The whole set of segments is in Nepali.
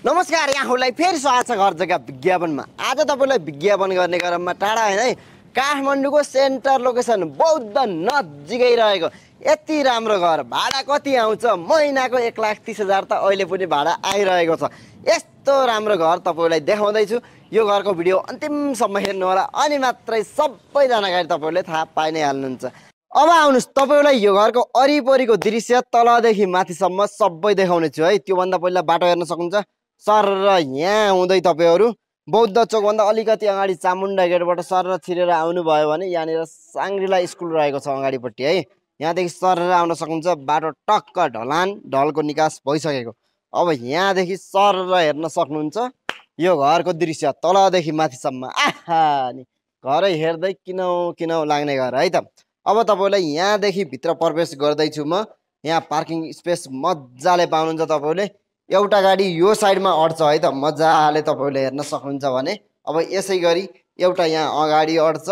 नमस्कार, यहाँहरूलाई फेरि स्वागत छ घर जग्गा विज्ञापनमा। आज तपाईँलाई विज्ञापन गर्ने क्रममा टाढा होइन है, काठमाडौँको सेन्टर लोकेसन बौद्ध नजिकै रहेको यति राम्रो घर भाडा कति आउँछ? महिनाको 1,30,000 त अहिले पनि भाडा आइरहेको छ। यस्तो राम्रो घर तपाईँलाई देखाउँदैछु। यो घरको भिडियो अन्तिमसम्म हेर्नु होला, अनि मात्रै सबै जानकारी तपाईँहरूले थाहा पाइ नै हाल्नुहुन्छ। अब आउनुहोस्, तपाईँलाई यो घरको वरिपरिको दृश्य तलदेखि माथिसम्म सबै देखाउने छु है। त्योभन्दा पहिला बाटो हेर्न सक्नुहुन्छ। सर यहाँ हुँदै तपाईँहरू बौद्ध चोकभन्दा अलिकति अगाडि चामुण्डा गेटबाट सर छिरेर आउनुभयो भने यहाँनिर साङ्ग्रिला स्कुल रहेको छ अगाडिपट्टि है। यहाँदेखि सर आउन सक्नुहुन्छ। बाटो टक्क ढलान ढलको निकास भइसकेको। अब यहाँदेखि सर हेर्न सक्नुहुन्छ यो घरको दृश्य तलदेखि माथिसम्म। आहा नि घरै हेर्दै किनौ लाग्ने घर है त। अब तपाईँलाई यहाँदेखि भित्र प्रवेश गर्दैछु म। यहाँ पार्किङ स्पेस मजाले पाउनुहुन्छ तपाईँले। एउटा गाडी यो साइडमा अड्छ है त, मजाले तपाईँले हेर्न सक्नुहुन्छ भने। अब यसै गरी एउटा यहाँ अगाडि अड्छ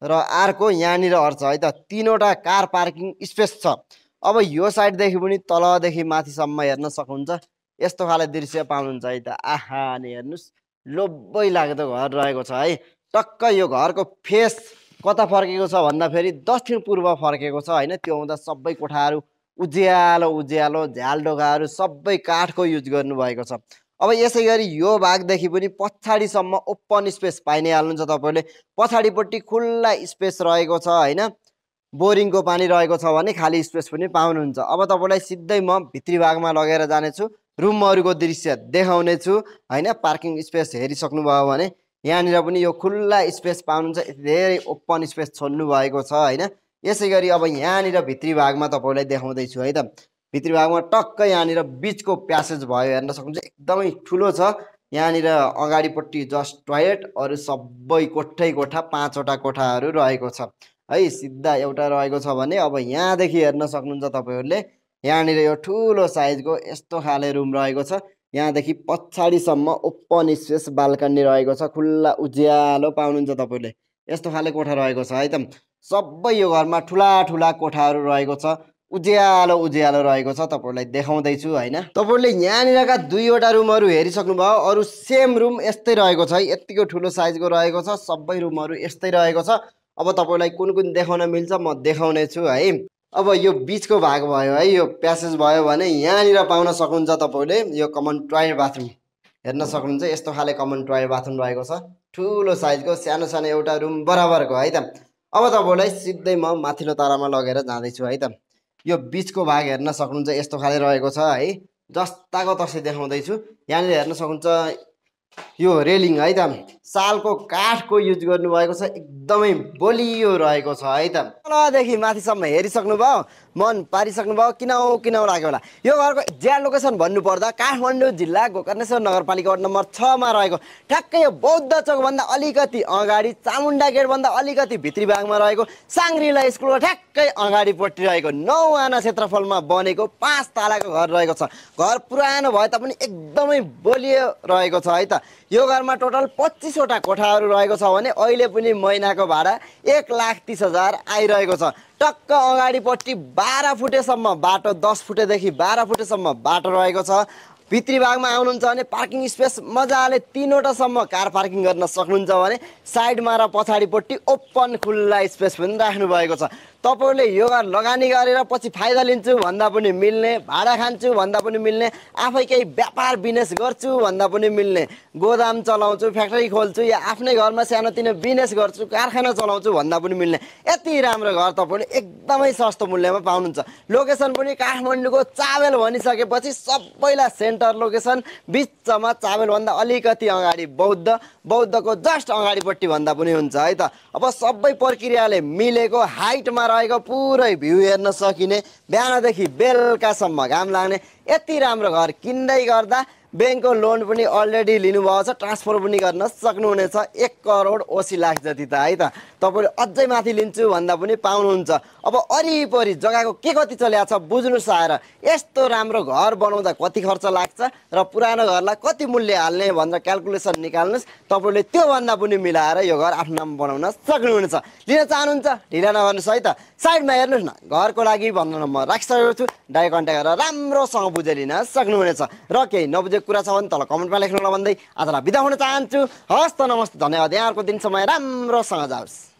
र अर्को यहाँनिर अड्छ है त। तीनवटा कार पार्किङ स्पेस छ। अब यो साइडदेखि पनि तलदेखि माथिसम्म हेर्न सक्नुहुन्छ। यस्तो खाले दृश्य पाउनुहुन्छ है त। आहा नि हेर्नुहोस्, लोभै लाग्दो घर रहेको छ है। टक्क यो घरको फेस कता फर्केको छ भन्दाखेरि दक्षिण पूर्व फर्केको छ होइन। त्यो हुँदा सबै कोठाहरू उज्यालो उज्यालो, झ्याल ढोकाहरू सबै काठको युज गर्नुभएको छ। अब यसै गरी यो भागदेखि पनि पछाडिसम्म ओपन स्पेस पाइ नै हाल्नुहुन्छ तपाईँले। पछाडिपट्टि खुल्ला स्पेस रहेको छ होइन। बोरिङको पानी रहेको छ भने खाली स्पेस पनि पाउनुहुन्छ। अब तपाईँलाई सिधै म भित्री भागमा लगेर जानेछु, रुमहरूको दृश्य देखाउने छु होइन। पार्किङ स्पेस हेरिसक्नुभयो भने यहाँनिर पनि यो खुल्ला स्पेस पाउनुहुन्छ। धेरै ओपन स्पेस छोड्नु भएको छ होइन। यसै गरी अब यहाँनिर भित्री भागमा तपाईँलाई देखाउँदैछु है त। भित्री भागमा टक्क यहाँनिर बिचको प्यासेज भयो, हेर्न सक्नुहुन्छ एकदमै ठुलो छ। यहाँनिर अगाडिपट्टि जस्ट टोयलेट, अरू सबै कोठै कोठा 5वटा कोठाहरू रहेको छ है। सिधा एउटा रहेको छ भने अब यहाँदेखि हेर्न सक्नुहुन्छ तपाईँहरूले यहाँनिर यो ठुलो साइजको यस्तो खाले रुम रहेको छ। यहाँदेखि पछाडिसम्म ओपन स्पेस बाल्कनी रहेको छ। खुल्ला उज्यालो पाउनुहुन्छ तपाईँले। यस्तो खाले कोठा रहेको छ है त। सबै यो घरमा ठुला ठुला कोठाहरू रहेको छ। उज्यालो उज्यालो रहेको छ, तपाईँहरूलाई देखाउँदैछु होइन। तपाईँहरूले यहाँनिरका 2वटा रुमहरू हेरिसक्नुभयो। अरू सेम रुम यस्तै रहेको छ है। यतिको ठुलो साइजको रहेको छ। सबै रुमहरू यस्तै रहेको छ। अब तपाईँलाई कुन कुन देखाउन मिल्छ म देखाउने छु है। अब यो बिचको भाग भयो है, यो प्यासेज भयो भने यहाँनिर पाउन सक्नुहुन्छ तपाईँले यो कमन टोयलेट बाथरुम हेर्न सक्नुहुन्छ। यस्तो खाले कमन टोयलेट बाथरुम रहेको छ। ठुलो साइजको सानो सानो एउटा रुम बराबरको है त। अब तपाईँलाई सिधै म माथिल्लो तारामा लगेर जाँदैछु है त। यो बिचको भाग हेर्न सक्नुहुन्छ। यस्तो खाले रहेको छ है। जस्ताको तस्तै देखाउँदैछु। यहाँनिर हेर्न सक्नुहुन्छ यो रेलिङ है त, सालको काठको युज गर्नुभएको छ। एकदमै बलियो रहेको छ है त। तलदेखि माथिसम्म हेरिसक्नुभयो, मन पारिसक्नुभयो, किनौ लाग्यो होला। यो घरको एक्ज्याक्ट लोकेसन भन्नुपर्दा काठमाडौँ जिल्ला गोकर्णेश्वर नगरपालिका वार्ड नम्बर 6 मा रहेको ठ्याक्कै यो बौद्ध चोकभन्दा अलिकति अगाडि चामुण्डा गेटभन्दा अलिकति भित्री भागमा रहेको साङ्ग्रिला स्कुलको ठ्याक्कै अगाडिपट्टि रहेको 9 आना क्षेत्रफलमा बनेको 5 तालाको घर रहेको छ। घर पुरानो भए तापनि एकदमै बलियो रहेको छ है त। यो घरमा टोटल 25वटा कोठाहरू रहेको छ भने अहिले पनि महिनाको भाडा 1,30,000 आइरहेको छ। टक्क अगाडिपट्टि 12 फुटेसम्म बाटो, 10 फुटेदेखि 12 फुटेसम्म बाटो रहेको छ। भित्री भागमा आउनुहुन्छ भने पार्किङ स्पेस मजाले 3वटासम्म कार पार्किङ गर्न सक्नुहुन्छ भने साइडमा र पछाडिपट्टि ओपन खुल्ला स्पेस पनि राख्नु भएको छ। तपाईँहरूले यो घर लगानी गरेर पछि फाइदा लिन्छु भन्दा पनि मिल्ने, भाडा खान्छु भन्दा पनि मिल्ने, आफै केही व्यापार बिजनेस गर्छु भन्दा पनि मिल्ने, गोदाम चलाउँछु, फ्याक्ट्री खोल्छु या आफ्नै घरमा सानोतिनो बिजनेस गर्छु, कारखाना चलाउँछु भन्दा पनि मिल्ने यति राम्रो घर तपाईँले एकदमै सस्तो मूल्यमा पाउनुहुन्छ। लोकेसन पनि काठमाडौँको चाबेल भनिसकेपछि सबैलाई सेन्टर लोकेसन, बिचमा चाबेलभन्दा अलिकति अगाडि बौद्धको जस्ट अगाडिपट्टि भन्दा पनि हुन्छ है त। अब सबै प्रक्रियाले मिलेको, हाइटमा रहेको, पुरै भ्यू हेर्न सकिने, बिहानदेखि बेलुकासम्म घाम लाग्ने यति राम्रो घर किन्दै गर्दा ब्याङ्कको लोन पनि अलरेडी लिनुभएको छ, ट्रान्सफर पनि गर्न सक्नुहुनेछ। 1,80 लाख जति त है त। तपाईँले अझै माथि लिन्छु भन्दा पनि पाउनुहुन्छ। अब वरिपरि जग्गाको के कति चलेको छ बुझ्नुहोस् आएर। यस्तो राम्रो घर बनाउँदा कति खर्च लाग्छ र पुरानो घरलाई कति मूल्य हाल्ने भनेर क्यालकुलेसन निकाल्नुहोस्। तपाईँले त्योभन्दा पनि मिलाएर यो घर आफ्नो नाम बनाउन सक्नुहुनेछ। लिन चाहनुहुन्छ ढिला नगर्नुहोस् है त। साइडमा हेर्नुहोस् न, घरको लागि भन्नु न म म राखिसकेको छु। डाइरेक्ट कन्ट्याक्ट गरेर राम्रोसँग बुझेर लिन सक्नुहुनेछ। र केही नबुझेको कुरा छ भने तल कमेन्टमा लेख्नु होला भन्दै आजलाई बिदा हुन चाहन्छु। हस्त नमस्ते, धन्यवाद। यहाँहरूको दिन समय राम्रोसँग जाओस्।